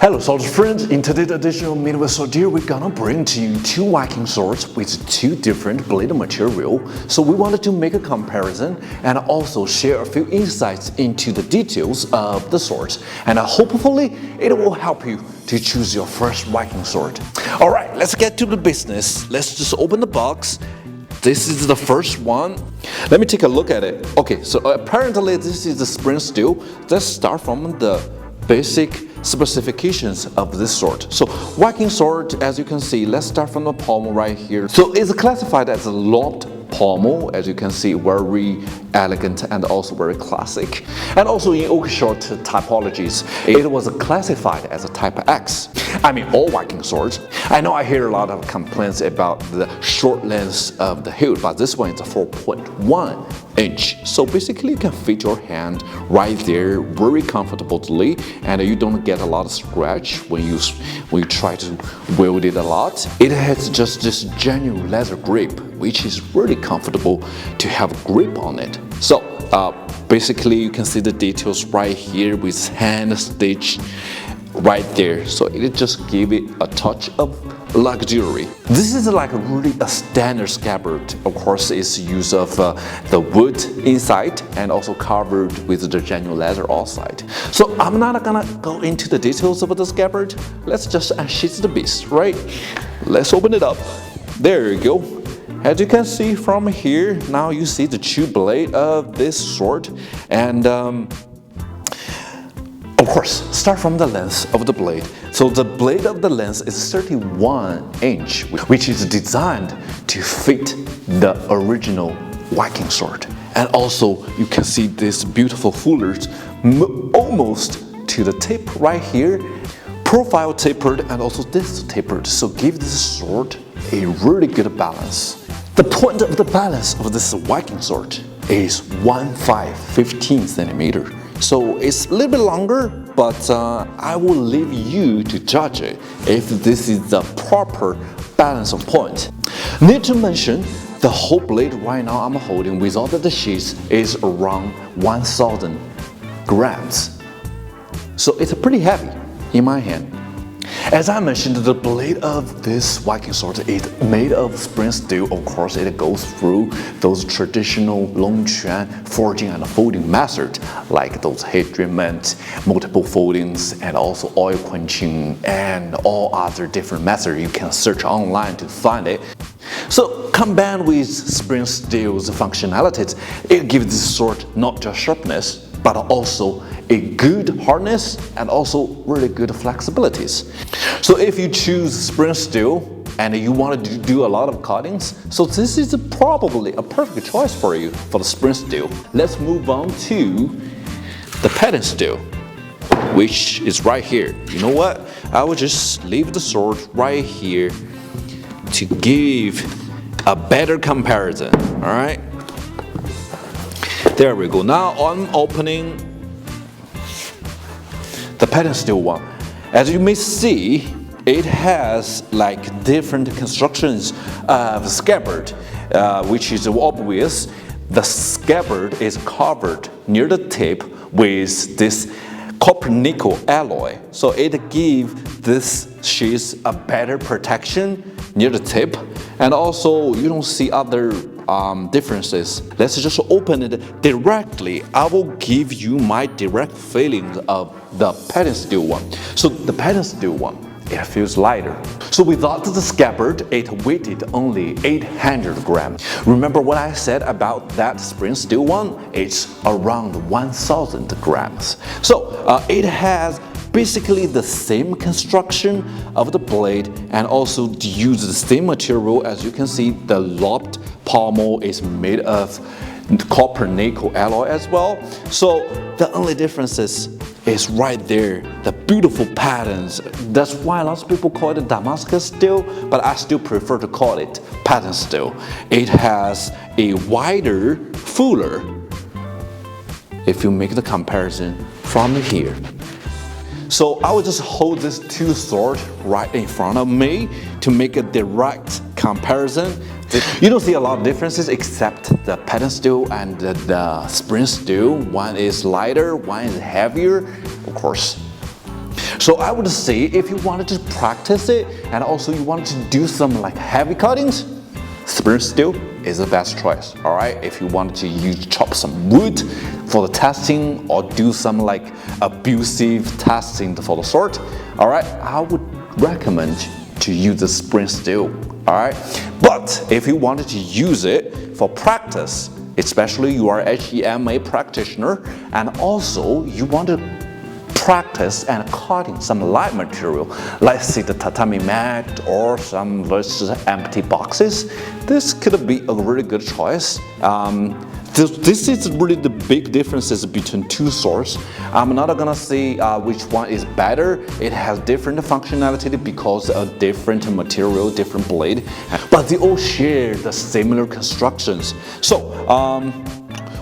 Hello soldier friends, in today's edition of Meet with Swordier, we're gonna bring to you two Wkking swords with two different blade material. So we wanted to make a comparison and also share a few insights into the details of the swords. And hopefully it will help you to choose your first Wkking sword. Alright, let's get to the business. Let's just open the box. This is the first one. Let me take a look at it. Okay, so apparently this is the spring steel. Let's start from the basic specifications of this sword. So Wkking sword, as you can see, let's start from the pommel right here. So it's classified as a lobbed pommel, as you can see, very elegant and also very classic. And also in Wkking Sord typologies, it was classified as a type X. I mean, all Wkking swords. I know I hear a lot of complaints about the short length of the hilt, but this one is a 4.1 inch. So basically you can fit your hand right there very comfortably, and you don't get a lot of scratch when you try to wield it a lot. It has just this genuine leather grip, which is really comfortable to have grip on it. So basically you can see the details right here with hand stitch right there, so it just give it a touch of luxury. This is like really a standard scabbard. Of course, it's use of the wood inside and also covered with the genuine leather outside. So I'm not gonna go into the details of the scabbard. Let's just unsheath the beast, right? Let's open it up. There you go. As you can see from here, now you see the two blade of this sword, and of course, start from the length of the blade. So the blade of the length is 31 inch, which is designed to fit the original Wkking sword. And also, you can see this beautiful fullers almost to the tip right here. Profile tapered and also this tapered, so give this sword a really good balance. The point of the balance of this Wkking sword is 15 centimeter. So it's a little bit longer, but I will leave you to judge it if this is the proper balance of point. Need to mention, the whole blade right now I'm holding without the sheath is around 1000 grams. So it's pretty heavy in my hand. As I mentioned, the blade of this Wkking sword is made of spring steel. Of course, it goes through those traditional Longquan forging and folding method, like those heat treatment, multiple foldings, and also oil quenching, and all other different methods you can search online to find it. So combined with spring steel's functionalities, it gives this sword not just sharpness, but also a good hardness and also really good flexibilities. So if you choose spring steel and you want to do a lot of cuttings, so this is probably a perfect choice for you for the spring steel. Let's move on to the pattern steel, which is right here. You know what? I will just leave the sword right here to give a better comparison. All right. There we go. Now I'm opening the pattern steel one. As you may see, it has like different constructions of the scabbard, which is obvious. The scabbard is covered near the tip with this copper nickel alloy, so it gives this sheath a better protection near the tip, and also you don't see other differences. Let's just open it directly. I will give you my direct feelings of the pattern steel one. So the pattern steel one, it feels lighter. So without the scabbard, it weighted only 800 grams. Remember what I said about that spring steel one? It's around 1000 grams. So it has basically the same construction of the blade and also use the same material. As you can see, the lobbed pommel is made of copper nickel alloy as well. So the only difference is right there, the beautiful patterns. That's why lots of people call it Damascus steel, but I still prefer to call it pattern steel. It has a wider fuller if you make the comparison from here. So I will just hold these two swords right in front of me to make a direct comparison. You don't see a lot of differences except the pattern steel and the spring steel. One is lighter, one is heavier, of course. So I would say if you wanted to practice it and also you wanted to do some like heavy cuttings, spring steel is the best choice. All right, if you wanted to chop some wood for the testing or do some like abusive testing for the sword, all right, I would recommend to use the spring steel. All right, but if you wanted to use it for practice, especially you are HEMA practitioner and also you want to practice and cutting some light material, let's say the tatami mat or some empty boxes, this could be a really good choice. This is really the big differences between two swords. I'm not gonna say which one is better. It has different functionality because of different material, different blade, but they all share the similar constructions. So,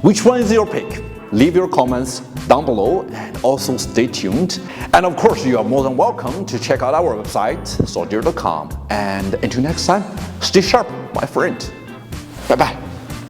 which one is your pick? Leave your comments down below and also stay tuned. And of course, you are more than welcome to check out our website, Swordier.com. And until next time, stay sharp, my friend. Bye-bye.